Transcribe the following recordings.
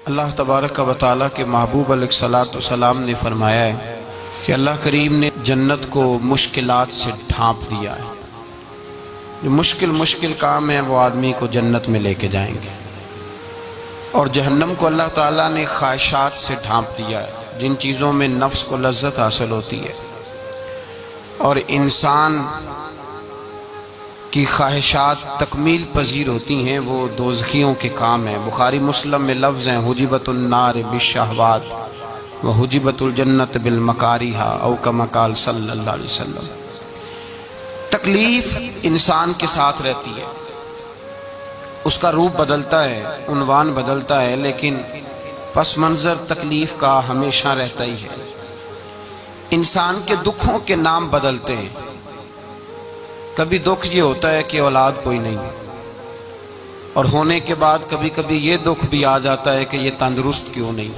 اللہ تبارک و تعالیٰ کے محبوب علیہ الصلوۃ والسلام نے فرمایا ہے کہ اللہ کریم نے جنت کو مشکلات سے ڈھانپ دیا ہے۔ جو مشکل کام ہیں وہ آدمی کو جنت میں لے کے جائیں گے، اور جہنم کو اللہ تعالیٰ نے خواہشات سے ڈھانپ دیا ہے، جن چیزوں میں نفس کو لذت حاصل ہوتی ہے، اور انسان کی خواہشات تکمیل پذیر ہوتی ہیں، وہ دوزخیوں کے کام ہیں۔ بخاری مسلم میں لفظ ہیں حجبت النار بالشہوات وحجبت الجنت بالمکارہ، او کما قال صلی اللہ علیہ وسلم۔ تکلیف انسان کے ساتھ رہتی ہے، اس کا روپ بدلتا ہے، عنوان بدلتا ہے، لیکن پس منظر تکلیف کا ہمیشہ رہتا ہی ہے۔ انسان کے دکھوں کے نام بدلتے ہیں۔ کبھی دکھ یہ ہوتا ہے کہ اولاد کوئی نہیں، اور ہونے کے بعد کبھی کبھی یہ دکھ بھی آ جاتا ہے کہ یہ تندرست کیوں نہیں،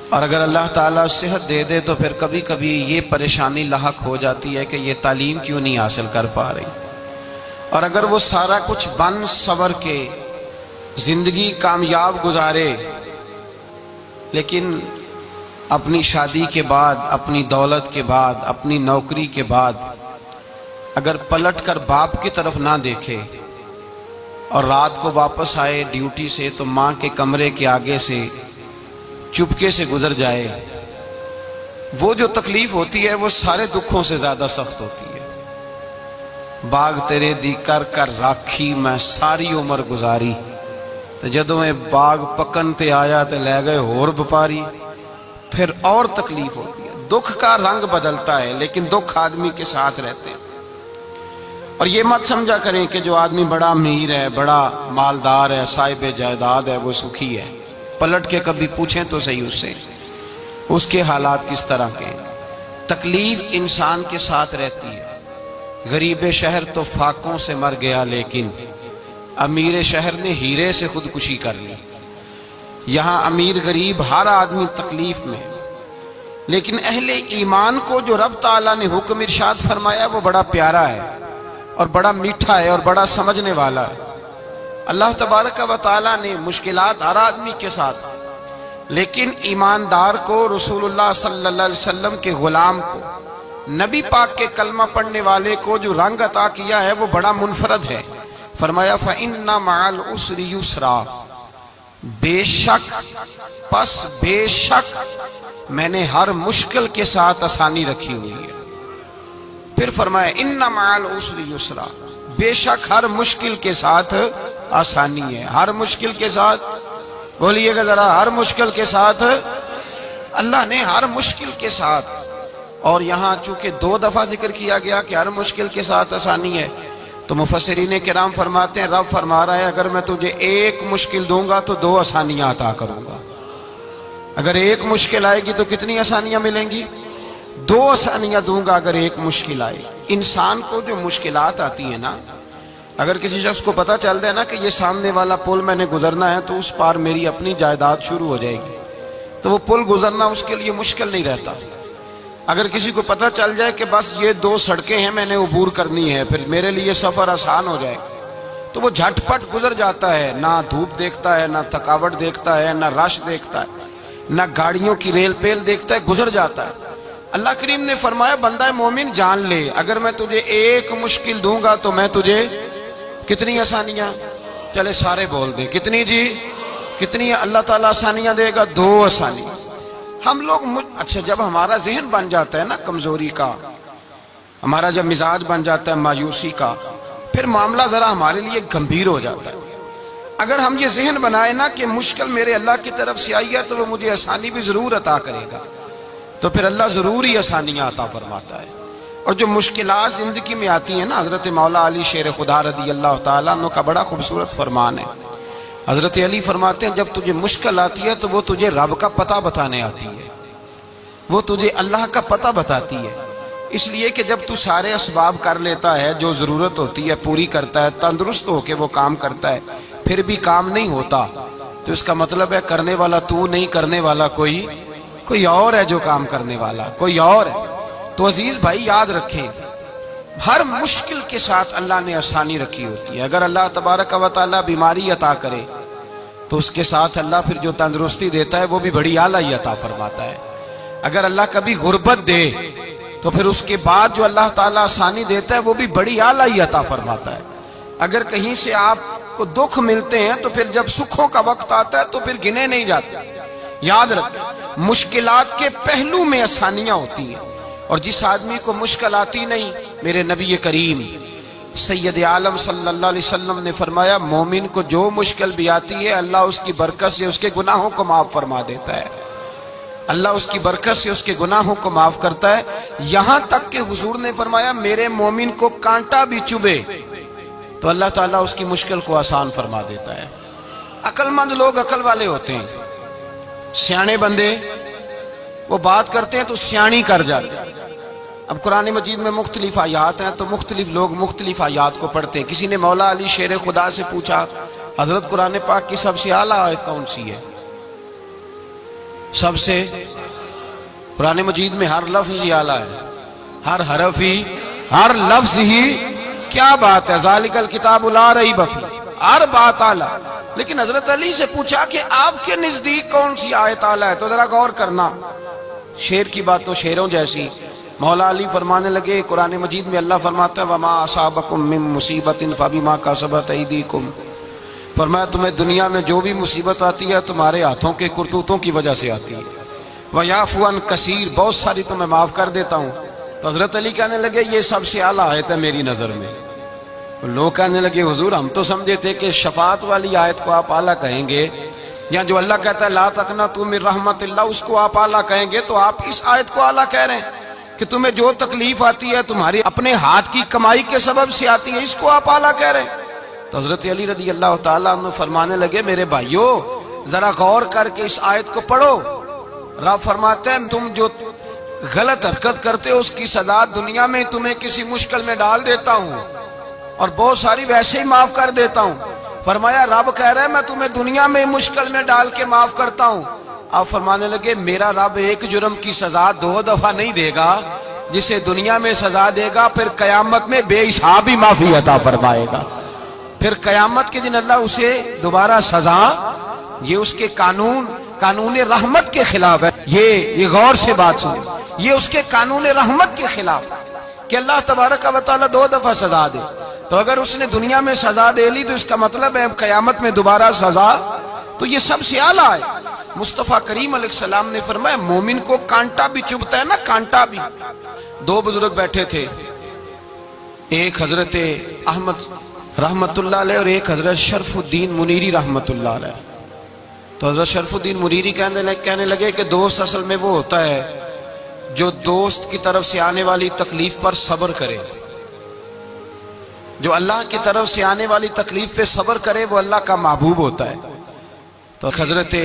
اور اگر اللہ تعالیٰ صحت دے دے تو پھر کبھی کبھی یہ پریشانی لاحق ہو جاتی ہے کہ یہ تعلیم کیوں نہیں حاصل کر پا رہی، اور اگر وہ سارا کچھ بن سور کے زندگی کامیاب گزارے، لیکن اپنی شادی کے بعد، اپنی دولت کے بعد، اپنی نوکری کے بعد اگر پلٹ کر باپ کی طرف نہ دیکھے اور رات کو واپس آئے ڈیوٹی سے تو ماں کے کمرے کے آگے سے چپکے سے گزر جائے، وہ جو تکلیف ہوتی ہے وہ سارے دکھوں سے زیادہ سخت ہوتی ہے۔ باغ تیرے دی کر کر راکھی میں ساری عمر گزاری، تو جدوں میں باغ پکن تے آیا تے لے گئے ہور بپاری، پھر اور تکلیف ہوتی ہے۔ دکھ کا رنگ بدلتا ہے، لیکن دکھ آدمی کے ساتھ رہتے ہیں۔ اور یہ مت سمجھا کریں کہ جو آدمی بڑا امیر ہے، بڑا مالدار ہے، صاحب جائیداد ہے، وہ سکھی ہے۔ پلٹ کے کبھی پوچھیں تو صحیح اس سے، اس کے حالات کس طرح کے ہیں۔ تکلیف انسان کے ساتھ رہتی ہے۔ غریب شہر تو فاقوں سے مر گیا، لیکن امیر شہر نے ہیرے سے خودکشی کر لی۔ یہاں امیر غریب ہر آدمی تکلیف میں، لیکن اہل ایمان کو جو رب تعالیٰ نے حکم ارشاد فرمایا وہ بڑا پیارا ہے، اور بڑا میٹھا ہے، اور بڑا سمجھنے والا ہے۔ اللہ تبارک و تعالیٰ نے مشکلات ہر آدمی کے ساتھ، لیکن ایماندار کو، رسول اللہ صلی اللہ علیہ وسلم کے غلام کو، نبی پاک کے کلمہ پڑھنے والے کو جو رنگ عطا کیا ہے وہ بڑا منفرد ہے۔ فرمایا فَإِنَّ مَعَ الْعُسْرِ يُسْرًا، بے شک میں نے ہر مشکل کے ساتھ آسانی رکھی ہوئی ہے۔ پھر فرمایا اِنَّ مَعَ الْعُسْرِ يُسْرًا، بے شک ہر مشکل کے ساتھ آسانی ہے۔ ہر مشکل کے ساتھ بولیے گا ذرا، ہر مشکل کے ساتھ، اللہ نے ہر مشکل کے ساتھ، اور یہاں چونکہ 2 دفعہ ذکر کیا گیا کہ ہر مشکل کے ساتھ آسانی ہے، تو مفسرین کرام فرماتے ہیں رب فرما رہا ہے اگر میں تجھے 1 مشکل دوں گا تو 2 آسانیاں عطا کروں گا۔ اگر 1 مشکل آئے گی تو کتنی آسانیاں ملیں گی؟ 2 آسانیاں دوں گا اگر 1 مشکل آئے۔ انسان کو جو مشکلات آتی ہیں نا، اگر کسی شخص کو پتہ چل جائے نا کہ یہ سامنے والا پل میں نے گزرنا ہے تو اس پار میری اپنی جائیداد شروع ہو جائے گی، تو وہ پل گزرنا اس کے لیے مشکل نہیں رہتا۔ اگر کسی کو پتہ چل جائے کہ بس یہ 2 سڑکیں ہیں میں نے عبور کرنی ہے، پھر میرے لیے سفر آسان ہو جائے، تو وہ جھٹ پٹ گزر جاتا ہے، نہ دھوپ دیکھتا ہے، نہ تھکاوٹ دیکھتا ہے، نہ رش دیکھتا ہے، نہ گاڑیوں کی ریل پیل دیکھتا ہے، گزر جاتا ہے۔ اللہ کریم نے فرمایا بندہ مومن جان لے اگر میں تجھے 1 مشکل دوں گا تو میں تجھے کتنی آسانیاں، چلے سارے بول دیں کتنی جی، کتنی اللہ تعالیٰ آسانیاں دے گا؟ 2 آسانیاں۔ ہم لوگ اچھا جب ہمارا ذہن بن جاتا ہے نا کمزوری کا، ہمارا جب مزاج بن جاتا ہے مایوسی کا، پھر معاملہ ذرا ہمارے لیے گمبھیر ہو جاتا ہے۔ اگر ہم یہ ذہن بنائے نا کہ مشکل میرے اللہ کی طرف سے آئی ہے تو وہ مجھے آسانی بھی ضرور عطا کرے گا، تو پھر اللہ ضرور ہی آسانیاں عطا فرماتا ہے۔ اور جو مشکلات زندگی میں آتی ہیں نا، حضرت مولا علی شیر خدا رضی اللہ تعالیٰ عنہ کا بڑا خوبصورت فرمان ہے۔ حضرت علی فرماتے ہیں جب تجھے مشکل آتی ہے تو وہ تجھے رب کا پتہ بتانے آتی ہے، وہ تجھے اللہ کا پتہ بتاتی ہے۔ اس لیے کہ جب تو سارے اسباب کر لیتا ہے، جو ضرورت ہوتی ہے پوری کرتا ہے، تندرست ہو کے وہ کام کرتا ہے، پھر بھی کام نہیں ہوتا، تو اس کا مطلب ہے کرنے والا تو نہیں، کرنے والا کوئی اور ہے جو کام کرنے والا، کوئی اور ہے۔ تو عزیز بھائی یاد رکھیں ہر مشکل کے ساتھ اللہ نے آسانی رکھی ہوتی ہے۔ اگر اللہ تبارک و تعالیٰ بیماری عطا کرے تو اس کے ساتھ اللہ پھر جو تندرستی دیتا ہے وہ بھی بڑی اعلیٰ عطا فرماتا ہے۔ اگر اللہ کبھی غربت دے تو پھر اس کے بعد جو اللہ تعالیٰ آسانی دیتا ہے وہ بھی بڑی اعلیٰ عطا فرماتا ہے۔ اگر کہیں سے آپ کو دکھ ملتے ہیں تو پھر جب سکھوں کا وقت آتا ہے تو پھر گنے نہیں جاتے۔ یاد رکھیں، مشکلات کے پہلو میں آسانیاں ہوتی ہیں، اور جس آدمی کو مشکل آتی نہیں، میرے نبی کریم سید عالم صلی اللہ علیہ وسلم نے فرمایا مومن کو جو مشکل بھی آتی ہے اللہ اس کی برکت سے اس کے گناہوں کو معاف فرما دیتا ہے۔ اللہ اس کی برکت سے اس کے گناہوں کو معاف کرتا ہے، یہاں تک کہ حضور نے فرمایا میرے مومن کو کانٹا بھی چبھے تو اللہ تعالیٰ اس کی مشکل کو آسان فرما دیتا ہے۔ عقل مند لوگ عقل والے ہوتے ہیں، سیانے بندے وہ بات کرتے ہیں تو سیانی کر جاتے ہیں۔ اب قرآن مجید میں مختلف آیات ہیں تو مختلف لوگ مختلف آیات کو پڑھتے ہیں۔ کسی نے مولا علی شیر خدا سے پوچھا حضرت قرآن پاک کی سب سے اعلیٰ آیت کون سی ہے؟ سب سے قرآن مجید میں ہر لفظ ہی اعلیٰ ہے، ہر حرف ہی، ہر لفظ ہی، کیا بات ہے، ذالک الکتاب لا ریب فیہ، ہر بات اعلیٰ۔ لیکن حضرت علی سے پوچھا کہ آپ کے نزدیک کون سی آیت اعلیٰ ہے، تو ذرا غور کرنا، شیر کی بات تو شیروں جیسی۔ مولا علی فرمانے لگے قرآن مجید میں اللہ فرماتا ہے وَمَا أَصَابَكُم مِّن مُّصِيبَةٍ فَبِمَا كَسَبَتْ أَيْدِيكُمْ، فرمایا تمہیں دنیا میں جو بھی مصیبت آتی ہے تمہارے ہاتھوں کے کرتوتوں کی وجہ سے آتی ہے، وَيَعْفُو عَن كَثِيرٍ، بہت ساری تمہیں معاف کر دیتا ہوں۔ تو حضرت علی کہنے لگے یہ سب سے اعلیٰ آیت ہے میری نظر میں۔ لوگ کہنے لگے حضور ہم تو سمجھے تھے کہ شفاعت والی آیت کو آپ اعلیٰ کہیں گے، یا جو اللہ کہتا ہے لا تقنطوا من رحمت اللہ اس کو آپ اعلیٰ کہیں گے، تو آپ اس آیت کو اعلیٰ کہہ رہے ہیں کہ تمہیں جو تکلیف آتی ہے تمہاری اپنے ہاتھ کی کمائی کے سبب سے آتی ہے، اس کو آپ اعلیٰ کہہ رہے ہیں۔ تو حضرت علی رضی اللہ تعالیٰ عنہ فرمانے لگے میرے بھائیو ذرا غور کر کے اس آیت کو پڑھو۔ رب فرماتے ہیں تم جو غلط حرکت کرتے ہو اس کی سزا دنیا میں تمہیں کسی مشکل میں ڈال دیتا ہوں اور بہت ساری ویسے ہی معاف کر دیتا ہوں۔ فرمایا رب کہہ رہا ہے میں تمہیں دنیا میں مشکل میں ڈال کے معاف کرتا ہوں۔ آپ فرمانے لگے میرا رب ایک جرم کی سزا 2 دفعہ نہیں دے گا، جسے دنیا میں سزا دے گا پھر قیامت میں بے حساب ہی معافی عطا فرمائے گا۔ پھر قیامت کے دن اللہ اسے دوبارہ سزا، یہ اس کے قانون رحمت کے خلاف ہے، یہ غور سے بات سنیں، یہ اس کے قانون رحمت کے خلاف ہے کہ اللہ تبارک و تعالیٰ 2 دفعہ سزا دے۔ تو اگر اس نے دنیا میں سزا دے لی تو اس کا مطلب ہے قیامت میں دوبارہ سزا، تو یہ سب سے اعلیٰ ہے۔ مصطفیٰ کریم علیہ السلام نے فرمایا مومن کو کانٹا بھی چبھتا ہے نا، کانٹا بھی۔ 2 بزرگ بیٹھے تھے، ایک حضرت احمد رحمت اللہ علیہ اور ایک حضرت شرف الدین منیری رحمت اللہ علیہ۔ تو حضرت شرف الدین منیری کہنے لگے کہ دوست اصل میں وہ ہوتا ہے جو دوست کی طرف سے آنے والی تکلیف پر صبر کرے، جو اللہ کی طرف سے آنے والی تکلیف پہ صبر کرے وہ اللہ کا محبوب ہوتا ہے۔ تو حضرت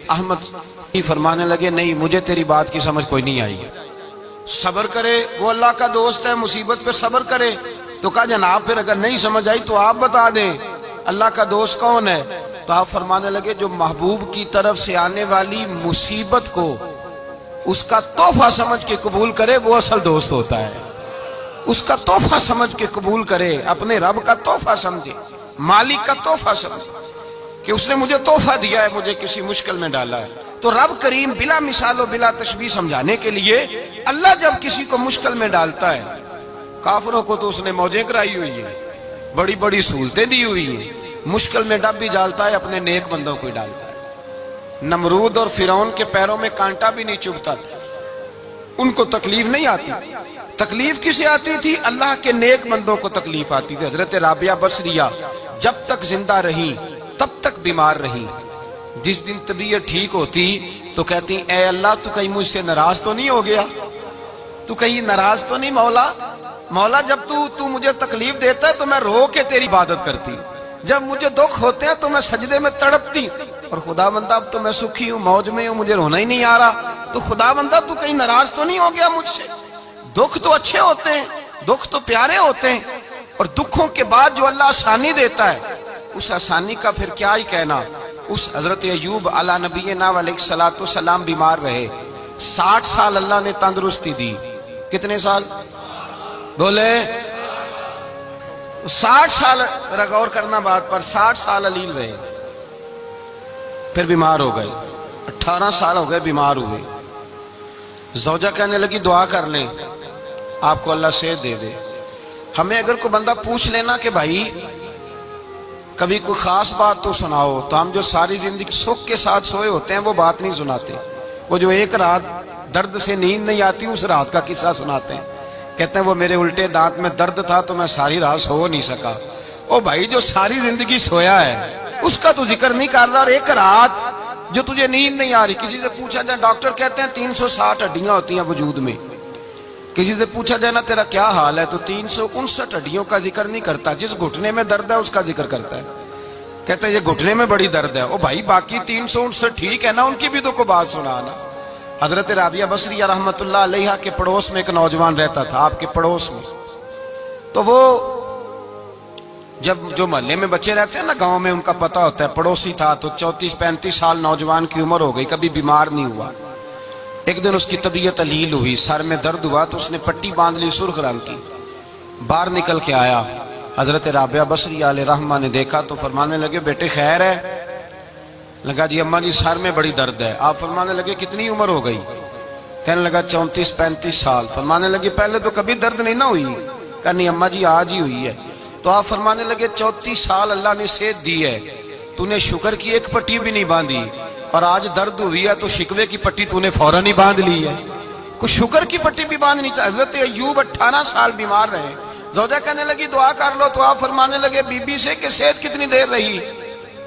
احمد فرمانے لگے نہیں مجھے تیری بات کی سمجھ کوئی نہیں آئی، صبر کرے وہ اللہ کا دوست ہے، مصیبت پہ صبر کرے۔ تو کہا جناب پھر اگر نہیں سمجھ آئی تو آپ بتا دیں اللہ کا دوست کون ہے؟ تو آپ فرمانے لگے جو محبوب کی طرف سے آنے والی مصیبت کو اس کا تحفہ سمجھ کے قبول کرے وہ اصل دوست ہوتا ہے۔ اس کا تحفہ سمجھ کے قبول کرے، اپنے رب کا تحفہ سمجھے، مالک کا تحفہ سمجھے کہ اس نے مجھے تحفہ دیا ہے، مجھے کسی مشکل میں ڈالا ہے۔ تو رب کریم بلا مثال و بلا تشبیہ سمجھانے کے لیے اللہ جب کسی کو مشکل میں ڈالتا ہے، کافروں کو تو اس نے موجیں کرائی ہوئی ہیں، بڑی بڑی سہولتیں دی ہوئی ہیں، مشکل میں ڈب بھی ڈالتا ہے، اپنے نیک بندوں کو ہی ڈالتا ہے۔ نمرود اور فرعون کے پیروں میں کانٹا بھی نہیں چبھتا، ان کو تکلیف نہیں آتی۔ تکلیف کسے آتی تھی؟ اللہ کے نیک بندوں کو تکلیف آتی تھی۔ حضرت رابعہ بصریہ جب تک زندہ رہی تب تک بیمار رہی، جس دن طبیعت ٹھیک ہوتی تو کہتی اے اللہ تو کہیں مجھ سے ناراض تو نہیں ہو گیا، تو کہیں ناراض تو نہیں مولا جب تو مجھے تکلیف دیتا ہے تو میں رو کے تیری عبادت کرتی، جب مجھے دکھ ہوتے ہیں تو میں سجدے میں تڑپتی، اور خدا بندہ اب تو میں سکھی ہوں، موج میں ہوں، مجھے رونا ہی نہیں آ رہا، تو خدا بندہ تو کہیں ناراض تو نہیں ہو گیا مجھ سے؟ دکھ تو اچھے ہوتے ہیں، دکھ تو پیارے ہوتے ہیں، اور دکھوں کے بعد جو اللہ آسانی دیتا ہے اس آسانی کا پھر کیا ہی کہنا۔ اس حضرت ایوب علی نبینا علیہ الصلوۃ والسلام بیمار رہے، 60 سال اللہ نے تندرستی دی۔ کتنے سال بولے؟ 60 سال، ذرا غور کرنا بات پر، 60 سال علیل رہے۔ پھر بیمار ہو گئے، 18 سال ہو گئے بیمار ہوئے۔ زوجہ کہنے لگی دعا کر لیں آپ کو اللہ صحت دے دے۔ ہمیں اگر کوئی بندہ پوچھ لینا کہ بھائی کبھی کوئی خاص بات تو سناؤ، تو ہم جو ساری زندگی سکھ کے ساتھ سوئے ہوتے ہیں وہ بات نہیں سناتے، وہ جو ایک رات درد سے نیند نہیں آتی اس رات کا قصہ سناتے ہیں، کہتے ہیں وہ میرے الٹے دانت میں درد تھا تو میں ساری رات سو نہیں سکا۔ او بھائی جو ساری زندگی سویا ہے اس کا تو ذکر نہیں کر رہا، اور ایک رات جو تجھے نیند نہیں آ رہی۔ کسی سے پوچھا جائے، ڈاکٹر کہتے ہیں 360 ہڈیاں ہوتی ہیں وجود میں، کسی سے پوچھا جائے نا تیرا کیا حال ہے تو 359 ہڈیوں کا ذکر نہیں کرتا، جس گھٹنے میں درد ہے اس کا ذکر کرتا ہے، کہتا ہے یہ گھٹنے میں بڑی درد ہے۔ او بھائی باقی 359 ٹھیک ہے نا، ان کی بھی تو کوئی بات سنانا۔ حضرت رابعہ بصریہ رحمت اللہ علیہا کے پڑوس میں ایک نوجوان رہتا تھا، آپ کے پڑوس میں، تو وہ جب جو محلے میں بچے رہتے ہیں نا گاؤں میں، ان کا پتہ ہوتا ہے، پڑوسی تھا تو 34-35 سال نوجوان کی عمر ہو گئی، کبھی بیمار نہیں ہوا۔ ایک دن اس کی طبیعت علیل ہوئی، سر میں درد ہوا تو اس نے پٹی باندھ لی سرخ رنگ کی، باہر نکل کے آیا۔ حضرت رابعہ بصریہ علیہ رحمہ نے دیکھا تو فرمانے لگے بیٹے خیر ہے؟ لگا جی اماں جی سر میں بڑی درد ہے۔ آپ فرمانے لگے کتنی عمر ہو گئی؟ کہنے لگا 34-35 سال۔ فرمانے لگے پہلے تو کبھی درد نہیں نہ ہوئی؟ کہا نہیں اماں جی آج ہی ہوئی ہے۔ تو آپ فرمانے لگے 34 سال اللہ نے صحت دی ہے، تو نے شکر کی ایک پٹی بھی نہیں باندھی، اور آج درد ہوئی ہے تو شکوے کی پٹی تو نے فوراً ہی باندھ لی ہے، کوئی شکر کی پٹی بھی باندھنی چاہیے۔ حضرت ایوب 18 سال بیمار رہے، زوجہ کہنے لگی دعا کر لو، تو آپ فرمانے لگے بی بی سے کہ صحت کتنی دیر رہی؟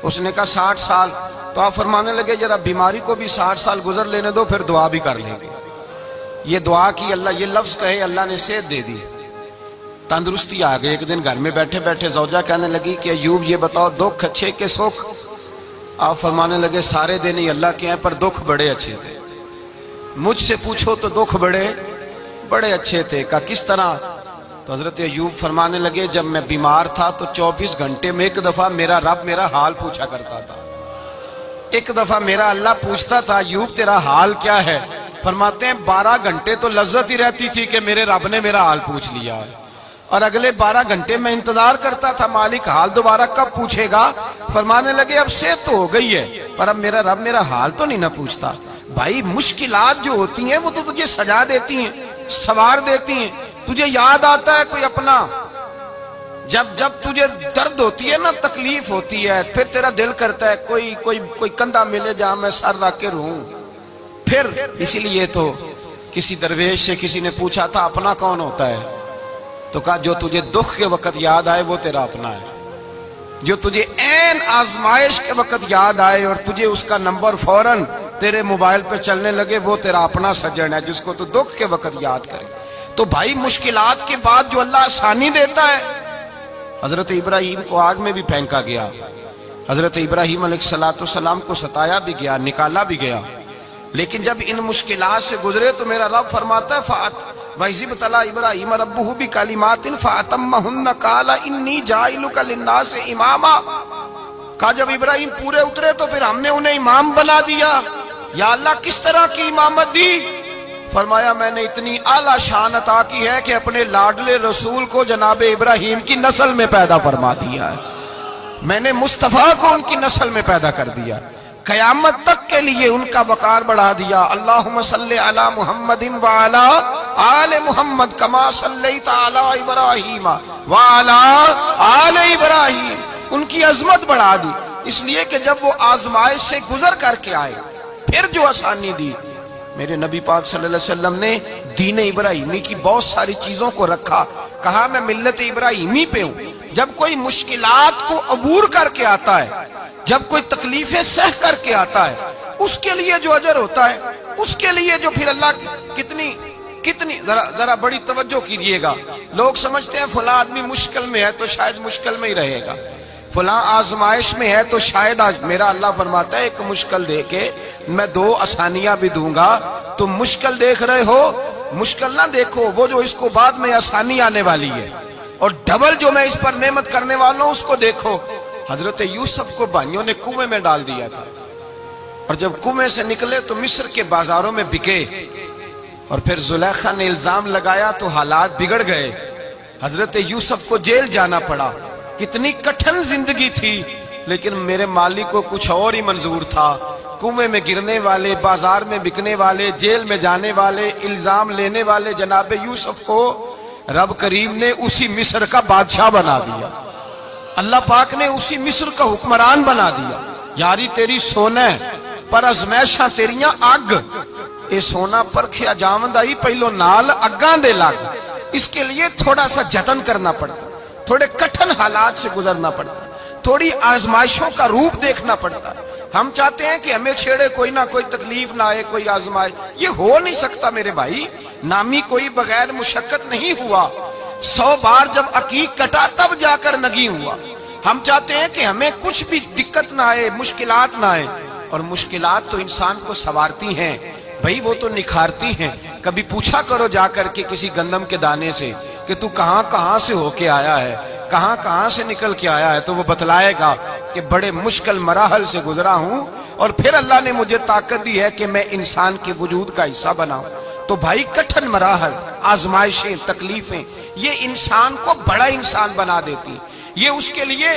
اس نے کہا 60 سال۔ تو آپ فرمانے لگے ذرا بیماری کو بھی 60 سال گزر لینے دو پھر دعا بھی کر لیں گے۔ یہ دعا کی، اللہ یہ لفظ کہے اللہ نے صحت دے دی، تندرستی آ گئی۔ ایک دن گھر میں بیٹھے بیٹھے زوجہ کہنے لگی کہ ایوب یہ بتاؤ دکھ اچھے کے سکھ؟ آپ فرمانے لگے سارے دن ہی اللہ کے ہیں پر دکھ بڑے اچھے تھے، مجھ سے پوچھو تو دکھ بڑے اچھے تھے۔ کہا کس طرح؟ تو حضرت ایوب فرمانے لگے جب میں بیمار تھا تو 24 گھنٹے میں ایک دفعہ میرا رب میرا حال پوچھا کرتا تھا، ایک دفعہ میرا اللہ پوچھتا تھا ایوب تیرا حال کیا ہے؟ فرماتے ہیں 12 گھنٹے تو لذت ہی رہتی تھی کہ میرے رب نے میرا حال پوچھ لیا، اور اگلے 12 گھنٹے میں انتظار کرتا تھا مالک حال دوبارہ کب پوچھے گا۔ فرمانے لگے اب صحت تو ہو گئی ہے پر اب میرا رب میرا حال تو نہیں نہ پوچھتا۔ بھائی مشکلات جو ہوتی ہیں وہ تو تجھے سجا دیتی ہیں، سوار دیتی ہیں، تجھے یاد آتا ہے کوئی اپنا، جب تجھے درد ہوتی ہے نا، تکلیف ہوتی ہے، پھر تیرا دل کرتا ہے کوئی کندھا ملے جہاں میں سر رکھ کے رہوں۔ پھر اسی لیے تو کسی درویش سے کسی نے پوچھا تھا اپنا کون ہوتا ہے؟ تو کہا جو تجھے دکھ کے وقت یاد آئے وہ تیرا اپنا ہے، جو تجھے عین آزمائش کے وقت یاد آئے اور تجھے اس کا نمبر فوراً تیرے موبائل پہ چلنے لگے وہ تیرا اپنا سجن ہے، جس کو تو دکھ کے وقت یاد کرے۔ تو بھائی مشکلات کے بعد جو اللہ آسانی دیتا ہے، حضرت ابراہیم کو آگ میں بھی پھینکا گیا، حضرت ابراہیم علیہ السلام کو ستایا بھی گیا، نکالا بھی گیا، لیکن جب ان مشکلات سے گزرے تو میرا رب فرماتا ہے وَإِذِ ابْتَلَىٰ إِبْرَاهِيمَ رَبُّهُ بِكَلِمَاتٍ فَأَتَمَّهُنَّ قَالَ إِنِّي جَاعِلُكَ لِلنَّاسِ إِمَامًا۔ کہا جب ابراہیم پورے اترے تو پھر ہم نے انہیں امام بنا دیا۔ یا اللہ کس طرح کی امامت دی؟ فرمایا میں نے اتنی اعلیٰ شان عطا کی ہے کہ اپنے لاڈلے رسول کو جناب ابراہیم کی نسل میں پیدا فرما دیا ہے، میں نے مصطفیٰ کو ان کی نسل میں پیدا کر دیا، قیامت تک کے لیے ان کا وقار بڑھا دیا۔ اللہم صلی علی محمد وعلی آل محمد کما صلیت علی ابراہیم وعلی آل ابراہیم، ان کی عظمت بڑھا دی، اس لیے کہ جب وہ آزمائش سے گزر کر کے آئے پھر جو آسانی دی۔ میرے نبی پاک صلی اللہ علیہ وسلم نے دین ابراہیمی کی بہت ساری چیزوں کو رکھا، کہا میں ملت ابراہیمی پہ ہوں۔ جب کوئی مشکلات کو عبور کر کے آتا ہے، جب کوئی تکلیفیں سہ کر کے آتا ہے، اس کے لیے جو اجر ہوتا ہے، اس کے لیے جو پھر اللہ کتنی ذرا بڑی توجہ کیجئے گا۔ لوگ سمجھتے ہیں فلاں آدمی مشکل میں ہے تو شاید مشکل میں ہی رہے گا، فلاں آزمائش میں ہے تو شاید میرا اللہ فرماتا ہے ایک مشکل دے کے میں 2 آسانیاں بھی دوں گا۔ تم مشکل دیکھ رہے ہو، مشکل نہ دیکھو، وہ جو اس کو بعد میں آسانی آنے والی ہے، اور ڈبل جو میں اس پر نعمت کرنے والا ہوں اس کو دیکھو۔ حضرت یوسف کو بھائیوں نے کنویں میں ڈال دیا تھا، اور جب کنویں سے نکلے تو مصر کے بازاروں میں بکے، اور پھر زلیخا نے الزام لگایا تو حالات بگڑ گئے، حضرت یوسف کو جیل جانا پڑا۔ کتنی کٹھن زندگی تھی، لیکن میرے مالک کو کچھ اور ہی منظور تھا۔ کنویں میں گرنے والے، بازار میں بکنے والے، جیل میں جانے والے، الزام لینے والے جناب یوسف کو رب کریم نے اسی مصر کا بادشاہ بنا دیا۔ اللہ پاک نے اسی مصر کا حکمران بنا دیا۔ یاری تیری سونا پر ازمائشاں تیریاں اگ، اے سونا پرکھیا جاوندا ہی پہلو نال اگاں دے لگ۔ اس کے لیے تھوڑا سا جتن کرنا پڑتا، تھوڑے کٹھن حالات سے گزرنا پڑتا، تھوڑی آزمائشوں کا روپ دیکھنا پڑتا۔ ہم چاہتے ہیں کہ ہمیں چھیڑے کوئی نہ کوئی تکلیف نہ آئے، کوئی آزمائش، یہ ہو نہیں سکتا میرے بھائی۔ نامی کوئی بغیر مشقت نہیں ہوا، 100 بار جب عقیق کٹا تب جا کر نگی ہوا۔ ہم چاہتے ہیں کہ ہمیں کچھ بھی دقت نہ آئے، مشکلات نہ آئے، اور مشکلات تو انسان کو سنوارتی ہیں بھائی، وہ تو نکھارتی ہیں۔ کبھی پوچھا کرو جا کر کے کسی گندم کے دانے سے کہ تو کہاں کہاں سے ہو کے آیا ہے، کہاں کہاں سے نکل کے آیا ہے، تو وہ بتلائے گا کہ بڑے مشکل مراحل سے گزرا ہوں، اور پھر اللہ نے مجھے طاقت دی ہے کہ میں انسان کے وجود کا حصہ بناؤں۔ تو بھائی کٹھن مراحل، آزمائشیں، تکلیفیں، یہ انسان کو بڑا انسان بنا دیتی، یہ اس کے لیے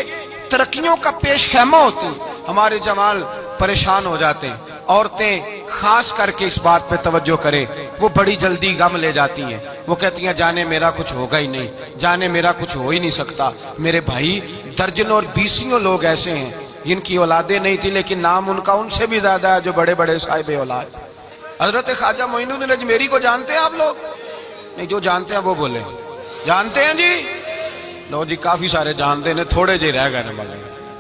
ترقیوں کا پیش خیمہ ہوتی۔ ہمارے جوان پریشان ہو جاتے ہیں، عورتیں خاص کر کے اس بات پہ توجہ کریں، وہ بڑی جلدی غم لے جاتی ہیں، وہ کہتی ہیں جانے میرا کچھ ہوگا ہی نہیں، جانے میرا کچھ ہو ہی نہیں سکتا۔ میرے بھائی درجنوں اور بیسیوں لوگ ایسے ہیں جن کی اولادیں نہیں تھی، لیکن نام ان کا ان سے بھی زیادہ ہے جو بڑے بڑے صاحب اولاد۔ حضرت خواجہ معین الدین اجمیری کو جانتے ہیں آپ لوگ؟ نہیں، جو جانتے ہیں وہ بولے جانتے ہیں جی؟ لو جی، کافی سارے جانتے ہیں، تھوڑے جی رہ گئے نا۔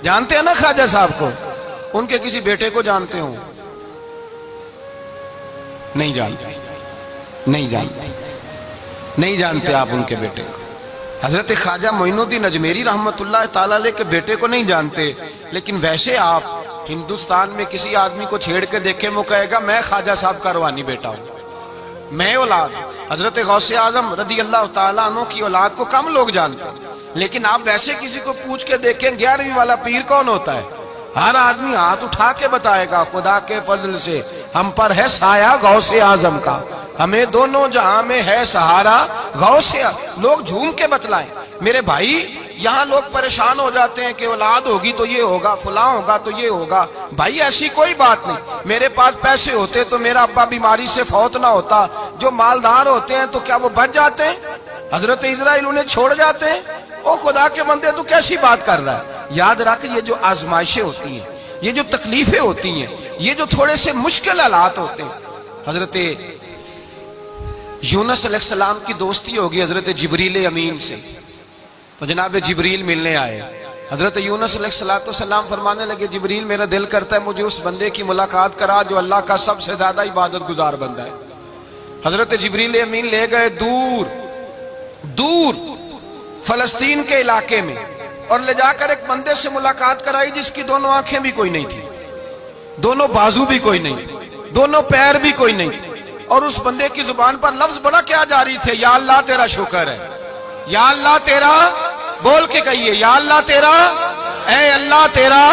جانتے ہیں نا خواجہ صاحب کو؟ ان کے کسی بیٹے کو جانتے ہوں؟ نہیں جانتے، نہیں جانتے، نہیں جانتے آپ ان کے بیٹے کو۔ حضرت خواجہ معین الدین اجمیری رحمت اللہ تعالیٰ علیہ کے بیٹے کو نہیں جانتے، لیکن ویسے آپ ہندوستان میں کسی آدمی کو چھیڑ کے دیکھیں، وہ کہے گا میں خواجہ صاحب کا روحانی بیٹا ہوں، میں اولاد۔ حضرت غوث اعظم رضی اللہ تعالیٰ عنہ کی اولاد کو کم لوگ جانتے ہیں، لیکن آپ ویسے کسی کو پوچھ کے دیکھیں 11ویں والا پیر کون ہوتا ہے، ہر آدمی ہاتھ اٹھا کے بتائے گا خدا کے فضل سے ہم پر ہے سایہ غوث اعظم کا، ہمیں دونوں جہاں میں ہے سہارا غوث اعظم۔ لوگ جھوم کے بتلائیں۔ میرے بھائی یہاں لوگ پریشان ہو جاتے ہیں کہ اولاد ہوگی تو یہ ہوگا، فلاں ہوگا تو یہ ہوگا۔ بھائی ایسی کوئی بات نہیں۔ میرے پاس پیسے ہوتے تو میرا ابا بیماری سے فوت نہ ہوتا۔ جو مالدار ہوتے ہیں تو کیا وہ بچ جاتے ہیں؟ حضرت اسرائیل انہیں چھوڑ جاتے ہیں؟ او خدا کے بندے تو کیسی بات کر رہا ہے؟ یاد رکھ، یہ جو آزمائشیں ہوتی ہیں، یہ جو تکلیفیں ہوتی ہیں، یہ جو تھوڑے سے مشکل حالات ہوتے ہیں۔ حضرت یونس علیہ السلام کی دوستی ہوگی حضرت جبریل امین سے، تو جناب جبریل ملنے آئے۔ حضرت یونس علیہ السلام فرمانے لگے جبریل میرا دل کرتا ہے مجھے اس بندے کی ملاقات کرا جو اللہ کا سب سے زیادہ عبادت گزار بندہ ہے۔ حضرت جبریل امین لے گئے دور دور فلسطین کے علاقے میں، اور لے جا کر ایک بندے سے ملاقات کرائی جس کی دونوں آنکھیں بھی کوئی نہیں تھی، دونوں بازو بھی کوئی نہیں تھی، دونوں پیر بھی کوئی نہیں تھی، اور اس بندے کی زبان پر لفظ بڑا کیا جاری تھے، یا اللہ تیرا شکر ہے، یا اللہ تیرا، بول کے کہیے یا اللہ تیرا، اے اللہ تیرا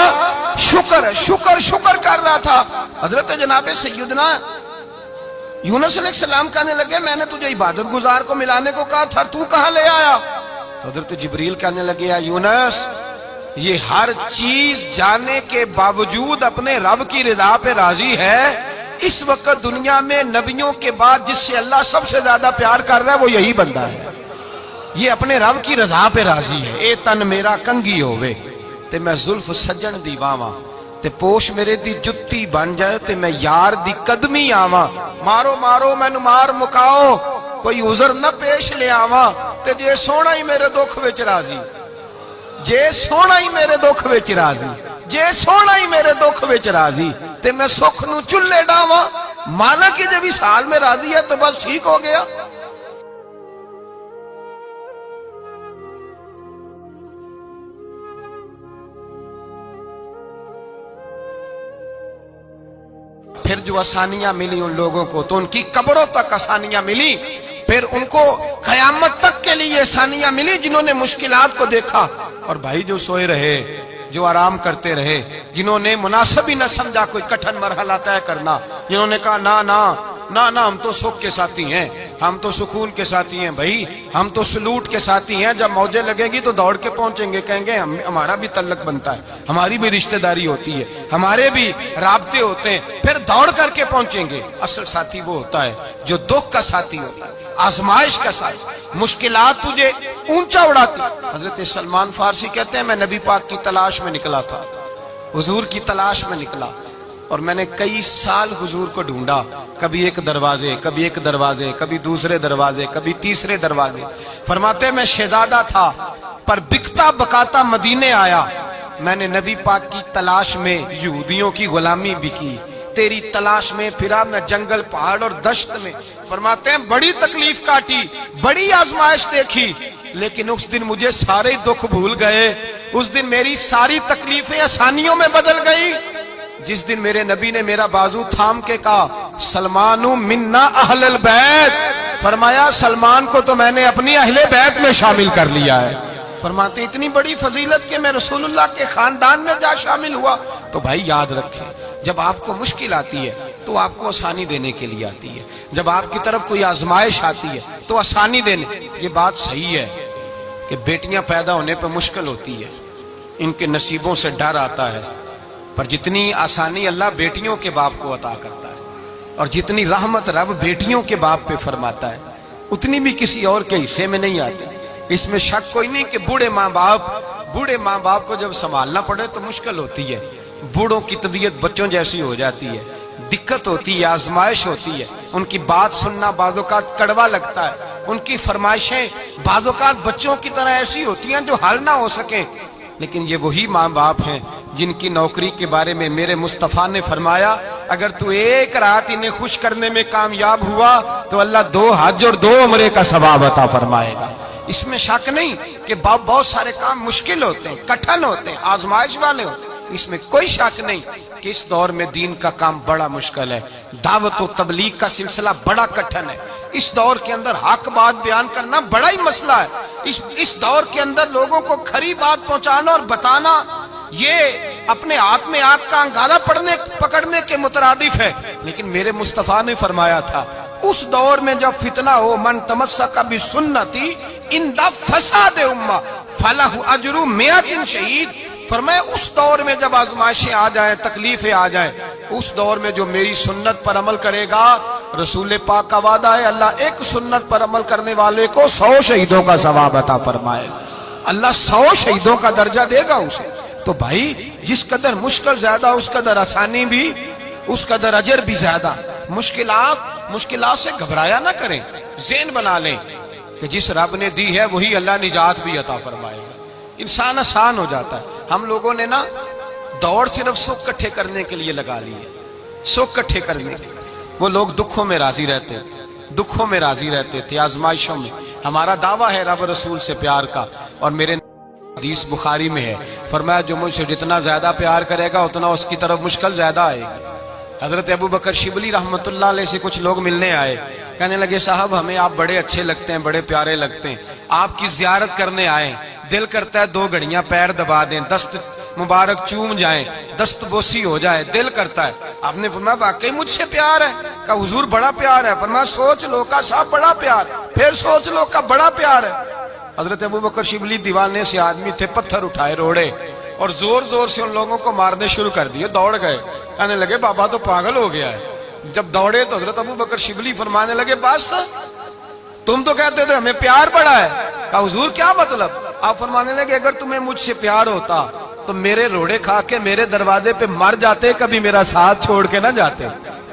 شکر ہے۔ شکر شکر کر رہا تھا۔ حضرت جناب سیدنا یونس علیہ السلام کہنے لگے میں نے تجھے عبادت گزار کو ملانے کو کہا تھا، تو کہاں لے آیا؟ حضرت جبریل کہنے لگے یا یونس، یہ ہر چیز جانے کے باوجود اپنے رب کی رضا پہ راضی ہے۔ اس وقت دنیا میں نبیوں کے بعد جس سے اللہ سب سے زیادہ پیار کر رہا ہے وہ یہی بندہ ہے، یہ اپنے رب کی رضا پہ راضی ہے۔ اے تن میرا کنگی ہوئے تے میں زلف سجن دی واواں، تے پوش میرے دی جتی بن جائے تے میں یار دی قدمی آواں، مارو مارو مینو مار مکاؤ کوئی عذر نہ پیش لے آواں، تے جے سونا ہی میرے دکھ وچ راضی، جے سونا ہی میرے دکھ وچ راضی، جے سونا ہی میرے دکھ وچ راضی تے میں سکھ نو چلے ڈاواں۔ مالک کی جب اس حال میں راضی ہے تو بس ٹھیک ہو گیا۔ پھر جو آسانیاں ملی ان لوگوں کو تو ان کی قبروں تک آسانیاں ملی، پھر ان کو قیامت تک کے لیے آسانیاں ملی جنہوں نے مشکلات کو دیکھا۔ اور بھائی جو سوئے رہے، جو آرام کرتے رہے، جنہوں نے مناسب ہی نہ سمجھا کوئی کٹھن مرحلہ طے کرنا، جنہوں نے کہا نا نا نا نا ہم تو سکھ کے ساتھی ہیں، ہم تو سکون کے ساتھی ہیں بھائی، ہم تو سلوٹ کے ساتھی ہیں، جب موجیں لگیں گی تو دوڑ کے پہنچیں گے، کہیں گے ہمارا بھی تعلق بنتا ہے، ہماری بھی رشتہ داری ہوتی ہے، ہمارے بھی رابطے ہوتے ہیں، پھر دوڑ کر کے پہنچیں گے۔ اصل ساتھی وہ ہوتا ہے جو دکھ کا ساتھی ہوتا ہے، آزمائش کا ساتھ، مشکلات تجھے اونچا اڑاتی۔ حضرت سلمان فارسی کہتے ہیں میں نبی پاک کی تلاش میں نکلا تھا، حضور کی تلاش میں نکلا، اور میں نے کئی سال حضور کو ڈھونڈا، کبھی ایک دروازے، کبھی ایک دروازے، کبھی دوسرے دروازے، کبھی تیسرے دروازے۔ فرماتے ہیں میں شہزادہ تھا پر بکتا بکاتا مدینے آیا، میں نے نبی پاک کی تلاش میں یہودیوں کی غلامی بھی کی، تیری تلاش میں پھرا میں جنگل پہاڑ اور دشت میں۔ فرماتے ہیں بڑی تکلیف کاٹی، بڑی آزمائش دیکھی، لیکن اس دن مجھے سارے دکھ بھول گئے، اس دن میری ساری تکلیفیں آسانیوں میں بدل گئی، جس دن میرے نبی نے میرا بازو تھام کے کہا سلمان منا اہل البیت، فرمایا سلمان کو تو میں نے اپنی اہل بیت میں شامل کر لیا ہے۔ فرماتے اتنی بڑی فضیلت کہ میں رسول اللہ کے خاندان میں جا شامل ہوا۔ تو بھائی یاد رکھیں، جب آپ کو مشکل آتی ہے تو آپ کو آسانی دینے کے لیے آتی ہے، جب آپ کی طرف کوئی آزمائش آتی ہے تو آسانی دینے۔ یہ بات صحیح ہے کہ بیٹیاں پیدا ہونے پہ مشکل ہوتی ہے، ان کے نصیبوں سے ڈر آتا ہے، پر جتنی آسانی اللہ بیٹیوں کے باپ کو عطا کرتا ہے اور جتنی رحمت رب بیٹیوں کے باپ پہ فرماتا ہے اتنی بھی کسی اور کے حصے میں نہیں آتی۔ اس میں شک کوئی نہیں کہ بوڑھے ماں باپ کو جب سنبھالنا پڑے تو مشکل ہوتی ہے، بوڑھوں کی طبیعت بچوں جیسی ہو جاتی ہے، دقت ہوتی ہے، آزمائش ہوتی ہے، ان کی بات سننا بعض اوقات کڑوا لگتا ہے، ان کی فرمائشیں بعض اوقات بچوں کی طرح ایسی ہوتی ہیں جو حل نہ ہو سکیں، لیکن یہ وہی ماں باپ ہیں جن کی نوکری کے بارے میں میرے مصطفیٰ نے فرمایا اگر تو ایک رات انہیں خوش کرنے میں کامیاب ہوا تو اللہ 2 حج اور 2 عمرے کا ثواب عطا فرمائے گا۔ اس میں شک نہیں کہ بہت سارے کام مشکل ہوتے ہیں، کٹھن ہوتے ہیں، آزمائش والے ہوتے ہیں، اس میں کوئی شک نہیں کہ اس دور میں دین کا کام بڑا مشکل ہے، دعوت و تبلیغ کا سلسلہ بڑا کٹھن ہے، اس دور کے اندر حق بات بیان کرنا بڑا ہی مسئلہ ہے، اس دور کے اندر لوگوں کو کھری بات پہنچانا اور بتانا یہ اپنے ہاتھ میں آگ کا انگارہ پکڑنے کے مترادف ہے۔ لیکن میرے مصطفیٰ نے فرمایا تھا اس دور میں جب فتنہ ہو من تمسک بسنتی اندہ فساد امہ فلہ اجر 100 شہید، فرمایا اس دور میں جب آزمائشیں آ جائیں، تکلیفیں آ جائیں، اس دور میں جو میری سنت پر عمل کرے گا، رسول پاک کا وعدہ ہے اللہ ایک سنت پر عمل کرنے والے کو 100 شہیدوں کا ثواب عطا فرمائے، اللہ 100 شہیدوں کا درجہ دے گا اسے۔ تو بھائی جس قدر مشکل زیادہ اس قدر آسانی بھی، اس قدر اجر بھی زیادہ۔ مشکلات سے گھبرایا نہ کریں، ذہن بنا لیں کہ جس رب نے دی ہے وہی اللہ نجات بھی عطا فرمائے گا، انسان آسان ہو جاتا ہے۔ ہم لوگوں نے نا دوڑ صرف سکھ کٹھے کرنے کے لیے لگا لی ہے، سکھ کٹھے کرنے کے لیے۔ وہ لوگ دکھوں میں راضی رہتے تھے، آزمائشوں میں۔ ہمارا دعویٰ ہے رب رسول سے پیار کا، اور میرے حدیث بخاری میں ہے فرمایا جو مجھ سے جتنا زیادہ پیار کرے گا اتنا اس کی طرف مشکل زیادہ آئے گی۔ حضرت ابو بکر شبلی رحمت اللہ علیہ سے کچھ لوگ ملنے آئے، کہنے لگے صاحب ہمیں آپ بڑے اچھے لگتے ہیں، بڑے پیارے لگتے ہیں، آپ کی زیارت کرنے آئے، دل کرتا ہے 2 گھڑیاں پیر دبا دیں، دست مبارک چوم جائیں، دست بوسی ہو جائے، دل کرتا ہے۔ آپ نے فرمایا واقعی مجھ سے پیار ہے؟ کہا حضور بڑا پیار ہے۔ فرمایا سوچ لو کا صاحب بڑا پیار، پھر سوچ لو کا بڑا پیار ہے۔ حضرت ابو بکر شبلی دیوانے سے آدمی تھے، پتھر اٹھائے روڑے اور زور زور سے ان لوگوں کو مارنے شروع کر دیے، دوڑ گئے، کہنے لگے بابا تو پاگل ہو گیا ہے۔ جب دوڑے تو حضرت ابو بکر شبلی فرمانے لگے بس تم تو کہتے تھے ہمیں پیار بڑا ہے۔ کہا حضور کیا مطلب؟ آپ فرمانے لگے اگر تمہیں مجھ سے پیار ہوتا تو میرے روڑے کھا کے میرے دروازے پہ مر جاتے، کبھی میرا ساتھ چھوڑ کے نہ جاتے۔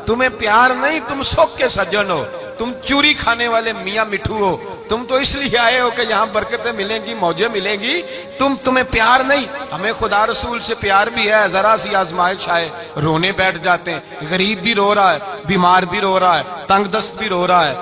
تمہیں پیار نہیں، تم سکھ کے سجن ہو، تم چوری کھانے والے میاں مٹھو ہو، تم تو اس لیے آئے ہو کہ یہاں برکتیں ملیں گی، موجیں ملیں گی، تمہیں پیار نہیں۔ ہمیں خدا رسول سے پیار بھی ہے، ذرا سی آزمائش آئے رونے بیٹھ جاتے ہیں، غریب بھی رو رہا ہے، بیمار بھی رو رہا ہے، تنگ دست بھی رو رہا ہے۔